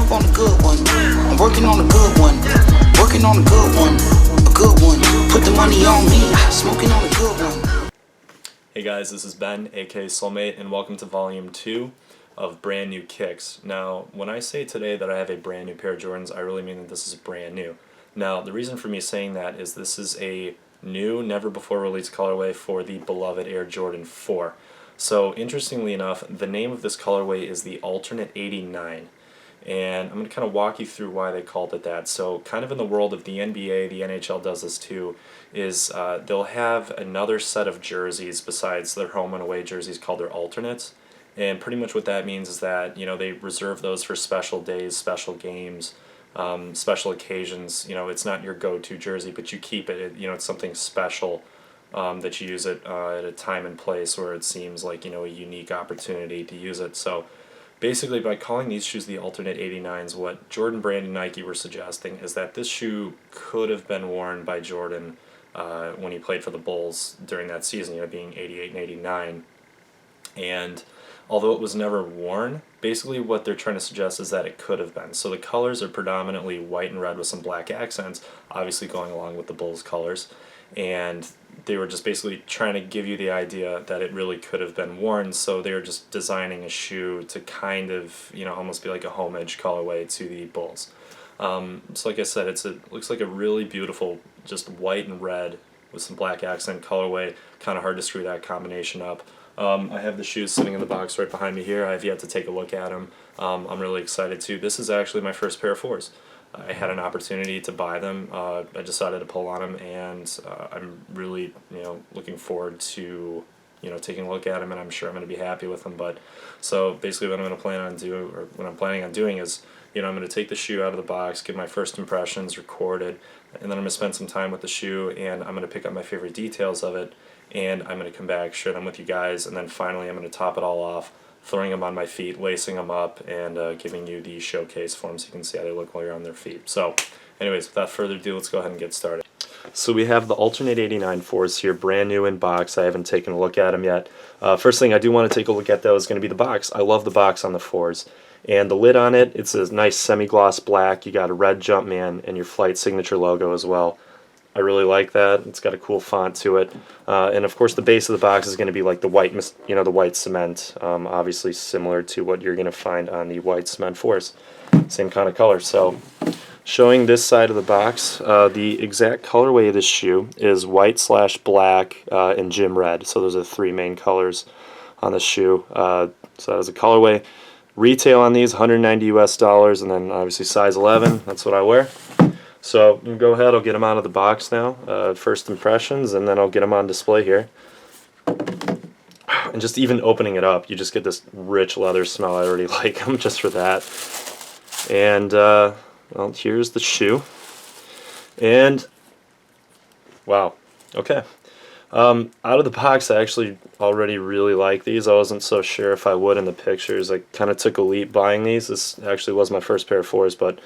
move on a good one. I'm working on a good one. Working on a good one. A good one. Put the money on me. Smoking on a good one. Hey guys, this is Ben, aka SoleMate, and welcome to Volume 2 of Brand New Kicks. Now, when I say today that I have a brand new pair of Jordans, I really mean that this is brand new. Now, the reason for me saying that is this is a new, never-before-released colorway for the beloved Air Jordan 4. So, interestingly enough, the name of this colorway is the Alternate 89. And I'm going to kind of walk you through why they called it that. So kind of in the world of the NBA, the NHL does this too, is they'll have another set of jerseys besides their home and away jerseys called their alternates. And pretty much what that means is that, you know, they reserve those for special days, special games, special occasions. You know, it's not your go-to jersey, but you keep it. You know, it's something special that you use it at a time and place where it seems like, you know, a unique opportunity to use it. So basically, by calling these shoes the Alternate 89s, what Jordan Brand and Nike were suggesting is that this shoe could have been worn by Jordan when he played for the Bulls during that season, you know, being 88 and 89. And although it was never worn, basically what they're trying to suggest is that it could have been. So the colors are predominantly white and red with some black accents, obviously going along with the Bulls colors. And they were just basically trying to give you the idea that it really could have been worn, so they were just designing a shoe to kind of, you know, almost be like a homage colorway to the Bulls. So like I said, it looks like a really beautiful, just white and red with some black accent colorway. Kind of hard to screw that combination up. I have the shoes sitting in the box right behind me here. I have yet to take a look at them. I'm really excited too. This is actually my first pair of fours. I had an opportunity to buy them. I decided to pull on them, and I'm really, you know, looking forward to, you know, taking a look at them, and I'm sure I'm going to be happy with them. But so basically, what I'm going to plan on doing, or what I'm planning on doing, is, you know, I'm going to take the shoe out of the box, get my first impressions recorded, and then I'm going to spend some time with the shoe, and I'm going to pick up my favorite details of it, and I'm going to come back, share them with you guys, and then finally I'm going to top it all off, throwing them on my feet, lacing them up, and giving you the showcase for them so you can see how they look while you're on their feet. So anyways, without further ado, let's go ahead and get started. So we have the Alternate 89 4s here, brand new in box. I haven't taken a look at them yet. First thing I do want to take a look at, though, is going to be the box. I love the box on the 4s. And the lid on it, it's a nice semi-gloss black. You got a red Jumpman and your Flight signature logo as well. I really like that. It's got a cool font to it, and of course the base of the box is going to be like the white, you know, the white cement. Obviously similar to what you're going to find on the white cement 4s, same kind of color. So, showing this side of the box, the exact colorway of this shoe is white/black and gym red. So those are the three main colors on the shoe. So that is a colorway. Retail on these $190 US, and then obviously size 11. That's what I wear. So go ahead, I'll get them out of the box now, first impressions, and then I'll get them on display here. And just even opening it up, you just get this rich leather smell. I already like them just for that. And, well, here's the shoe. And, wow, okay. Out of the box, I actually already really like these. I wasn't so sure if I would in the pictures. I kind of took a leap buying these. This actually was my first pair of 4s, but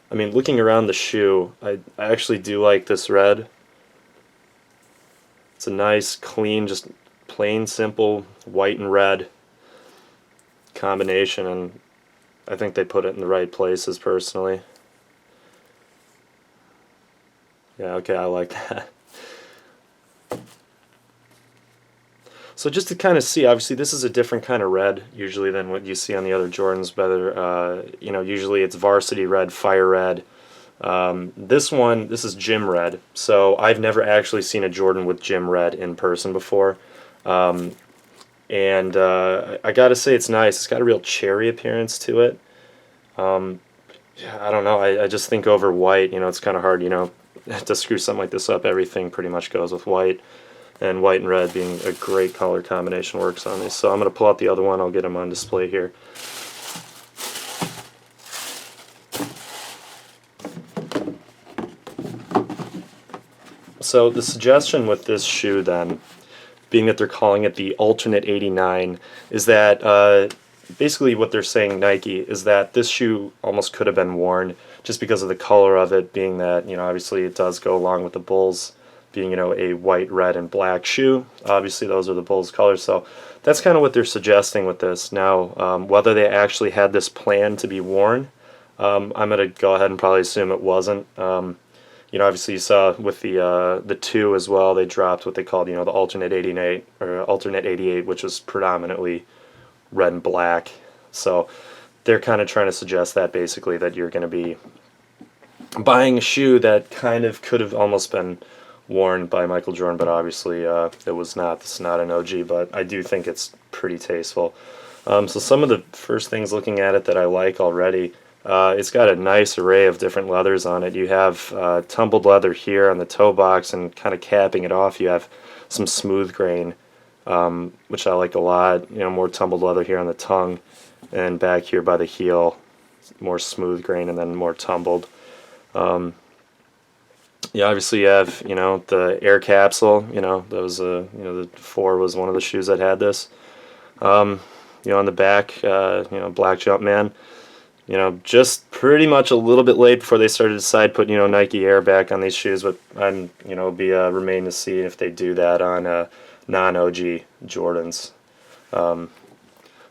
I mean, looking around the shoe, I actually do like this red. It's a nice, clean, just plain, simple white and red combination, and I think they put it in the right places, personally. Yeah, okay, I like that. So just to kind of see, obviously this is a different kind of red usually than what you see on the other Jordans. Whether you know, usually it's varsity red, fire red. This is gym red. So I've never actually seen a Jordan with gym red in person before, and I gotta say it's nice. It's got a real cherry appearance to it. Yeah, I don't know. I just think over white, you know, it's kind of hard, you know, to screw something like this up. Everything pretty much goes with white. And white and red being a great color combination works on these. So I'm going to pull out the other one. I'll get them on display here. So the suggestion with this shoe then, being that they're calling it the Alternate 89, is that basically what they're saying, Nike, is that this shoe almost could have been worn just because of the color of it, being that, you know, obviously it does go along with the Bulls being, you know, a white, red, and black shoe. Obviously those are the Bulls colors, so that's kind of what they're suggesting with this. Now, whether they actually had this plan to be worn, I'm gonna go ahead and probably assume it wasn't. You know, obviously you saw with the 2 as well, they dropped what they called, you know, the alternate 88 or alternate 88, which was predominantly red and black. So they're kind of trying to suggest that basically that you're going to be buying a shoe that kind of could have almost been worn by Michael Jordan, but obviously it was not. This is not an OG, but I do think it's pretty tasteful. So some of the first things looking at it that I like already, it's got a nice array of different leathers on it. You have tumbled leather here on the toe box, and kind of capping it off, you have some smooth grain, which I like a lot. You know, more tumbled leather here on the tongue, and back here by the heel, more smooth grain, and then more tumbled. Yeah, obviously you have, you know, the air capsule. You know, that was you know, the 4 was one of the shoes that had this. You know, on the back, you know, Black Jumpman. You know, just pretty much a little bit late before they started to decide put, you know, Nike Air back on these shoes, but I'm, you know, be remain to see if they do that on non-OG Jordans.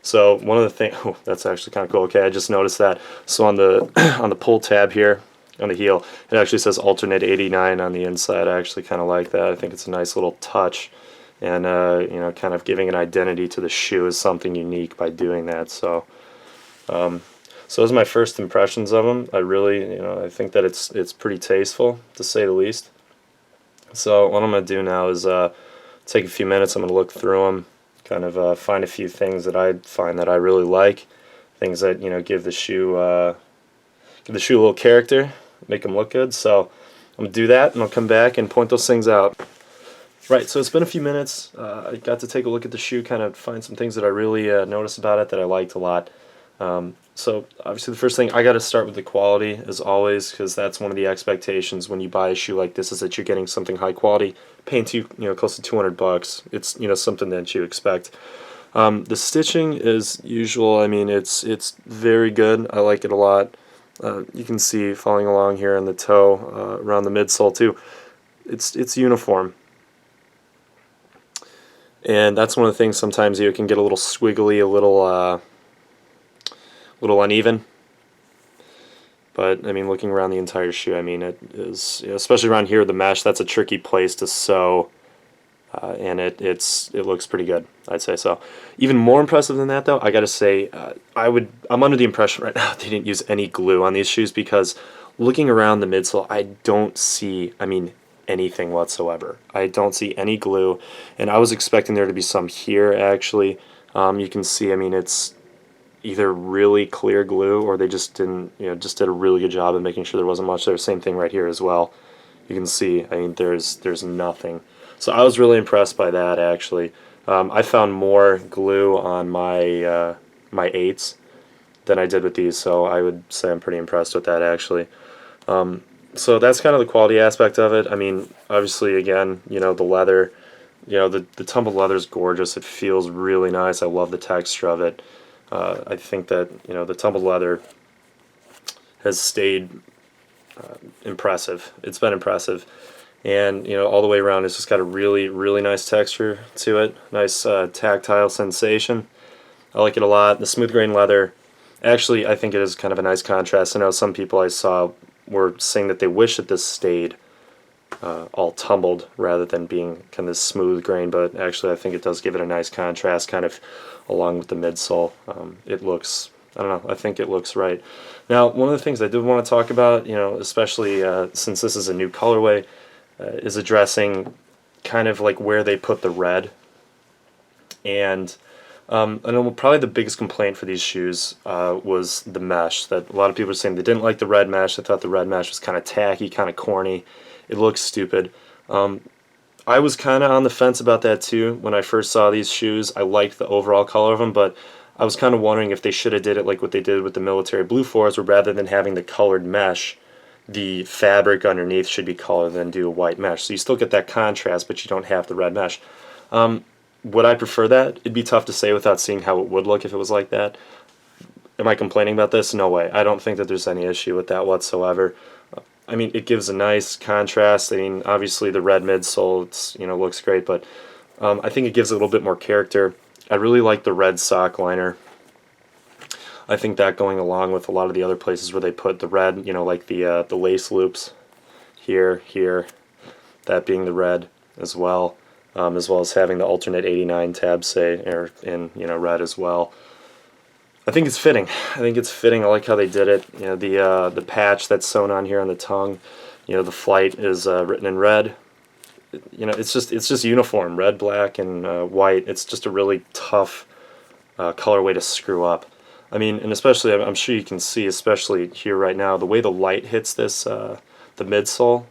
So one of the things, oh, that's actually kind of cool. Okay, I just noticed that. So on the on the pull tab here on the heel, it actually says alternate 89 on the inside. I actually kind of like that. I think it's a nice little touch, and you know, kind of giving an identity to the shoe is something unique by doing that. So. So those are my first impressions of them. I really, you know, I think that it's pretty tasteful, to say the least. So what I'm going to do now is take a few minutes. I'm going to look through them, kind of find a few things that I find that I really like, things that, you know, give the shoe a little character, make them look good. So I'm going to do that, and I'll come back and point those things out. Right, so it's been a few minutes. I got to take a look at the shoe, kind of find some things that I really noticed about it that I liked a lot. So obviously the first thing, I got to start with the quality as always, because that's one of the expectations when you buy a shoe like this, is that you're getting something high quality, paying you know, close to $200. It's, you know, something that you expect. The stitching is usual. I mean, it's very good. I like it a lot. You can see following along here on the toe, around the midsole too. It's uniform. And that's one of the things, sometimes you can get a little squiggly, a little uneven, but I mean, looking around the entire shoe, I mean, it is, you know, especially around here, the mesh, that's a tricky place to sew, and it looks pretty good, I'd say. So even more impressive than that, though, I gotta say, I'm under the impression right now they didn't use any glue on these shoes, because looking around the midsole, I don't see, I mean, anything whatsoever. I don't see any glue, and I was expecting there to be some here, actually. You can see, I mean, it's either really clear glue, or they just didn't, you know, just did a really good job of making sure there wasn't much there. Same thing right here as well. You can see, I mean, there's nothing. So I was really impressed by that, actually. I found more glue on my my 8s than I did with these, so I would say I'm pretty impressed with that, actually. So that's kind of the quality aspect of it. I mean, obviously, again, you know, the leather, you know, the tumbled leather is gorgeous. It feels really nice. I love the texture of it. I think that, you know, the tumbled leather has stayed impressive. It's been impressive, and you know, all the way around, it's just got a really, really nice texture to it. Nice tactile sensation. I like it a lot. The smooth grain leather, actually, I think it is kind of a nice contrast. I know some people I saw were saying that they wish that this stayed all tumbled rather than being kind of smooth grain, but actually I think it does give it a nice contrast, kind of along with the midsole. It looks, I don't know, I think it looks right. Now, one of the things I did want to talk about, you know, especially since this is a new colorway, is addressing kind of like where they put the red. And I know probably the biggest complaint for these shoes was the mesh. That a lot of people were saying they didn't like the red mesh. They thought the red mesh was kind of tacky, kind of corny. It looks stupid. I was kind of on the fence about that too when I first saw these shoes. I liked the overall color of them, but I was kind of wondering if they should have did it like what they did with the military blue 4s, where rather than having the colored mesh, the fabric underneath should be colored, than do a white mesh. So you still get that contrast, but you don't have the red mesh. Would I prefer that? It'd be tough to say without seeing how it would look if it was like that. Am I complaining about this? No way. I don't think that there's any issue with that whatsoever. I mean, it gives a nice contrast. I mean, obviously the red midsole, it's, you know, looks great, but I think it gives a little bit more character. I really like the red sock liner. I think that going along with a lot of the other places where they put the red, you know, like the lace loops here, that being the red as well as having the alternate 89 tab say or in, you know, red as well. I think it's fitting. I think it's fitting. I like how they did it. You know, the patch that's sewn on here on the tongue. You know, the flight is written in red. You know, it's just uniform, red, black, and white. It's just a really tough colorway to screw up. I mean, and especially, I'm sure you can see, especially here right now, the way the light hits this, the midsole.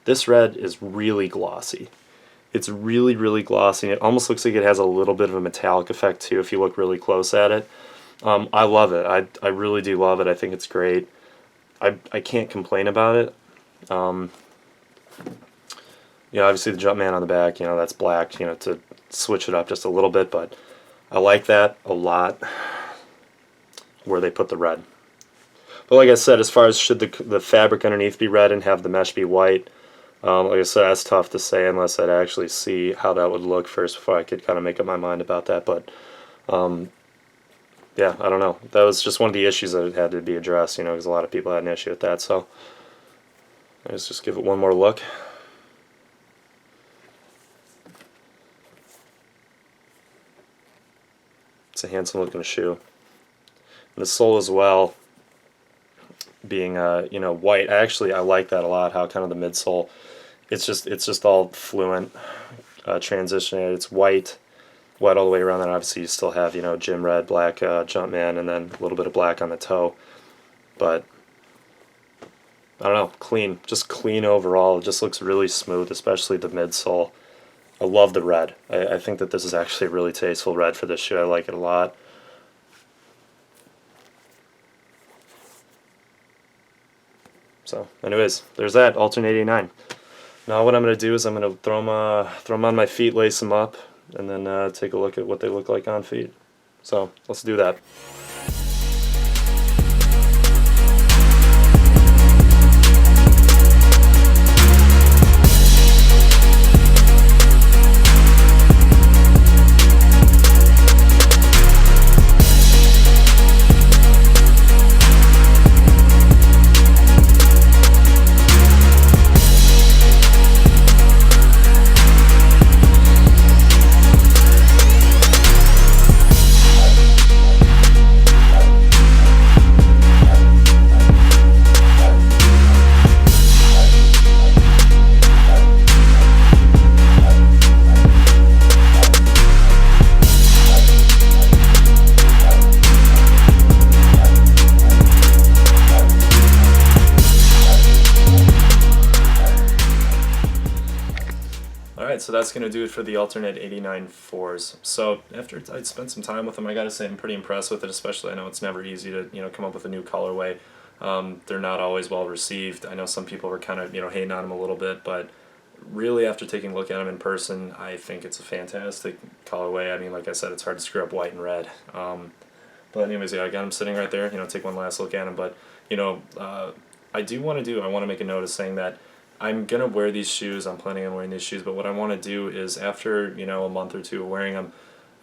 This red is really glossy. It's really, really glossy. It almost looks like it has a little bit of a metallic effect too if you look really close at it. I love it. I really do love it. I think it's great. I can't complain about it. You know, obviously the Jumpman on the back, you know, that's black, you know, to switch it up just a little bit, but I like that a lot where they put the red. But like I said, as far as should the fabric underneath be red and have the mesh be white, like I said, that's tough to say unless I'd actually see how that would look first before I could kind of make up my mind about that. But yeah, I don't know. That was just one of the issues that had to be addressed, you know, because a lot of people had an issue with that. So let's just give it one more look. It's a handsome looking shoe. And the sole as well, being you know, white. Actually, I like that a lot. How kind of the midsole, it's just all fluent transition. It's white all the way around. Then obviously you still have, you know, gym red, black Jumpman, and then a little bit of black on the toe. But I don't know, clean, just clean overall. It just looks really smooth, especially the midsole. I love the red. I think that this is actually a really tasteful red for this shoe. I like it a lot. So, anyways, there's that, alternate 89. Now what I'm going to do is I'm going to throw them on my feet, lace them up, and then take a look at what they look like on feet. So, let's do that. Alright, so that's going to do it for the alternate 89 4s. So after I'd spent some time with them, I gotta say I'm pretty impressed with it, especially I know it's never easy to, you know, come up with a new colorway. They're not always well received. I know some people were kind of, you know, hating on them a little bit, but really after taking a look at them in person, I think it's a fantastic colorway. I mean, like I said, it's hard to screw up white and red. But anyways, yeah, I got them sitting right there, you know, take one last look at them, but, you know, I want to make a note of saying that I'm going to wear these shoes, I'm planning on wearing these shoes, but what I want to do is after, you know, a month or two of wearing them,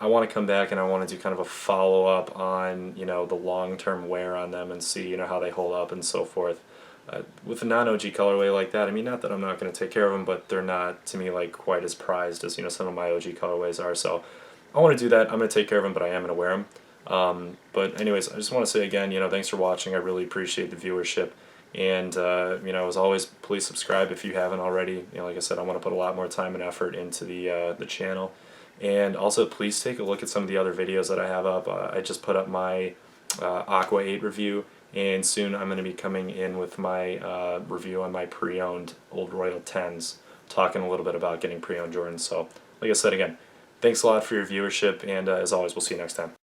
I want to come back and I want to do kind of a follow-up on, you know, the long-term wear on them and see, you know, how they hold up and so forth. With a non-OG colorway like that, I mean, not that I'm not going to take care of them, but they're not, to me, like, quite as prized as, you know, some of my OG colorways are, so I want to do that. I'm going to take care of them, but I am going to wear them. But anyways, I just want to say again, you know, thanks for watching. I really appreciate the viewership. And, you know, as always, please subscribe if you haven't already. You know, like I said, I want to put a lot more time and effort into the channel. And also, please take a look at some of the other videos that I have up. I just put up my Aqua 8 review, and soon I'm going to be coming in with my review on my pre-owned Old Royal 10s, talking a little bit about getting pre-owned Jordans. So, like I said again, thanks a lot for your viewership, and as always, we'll see you next time.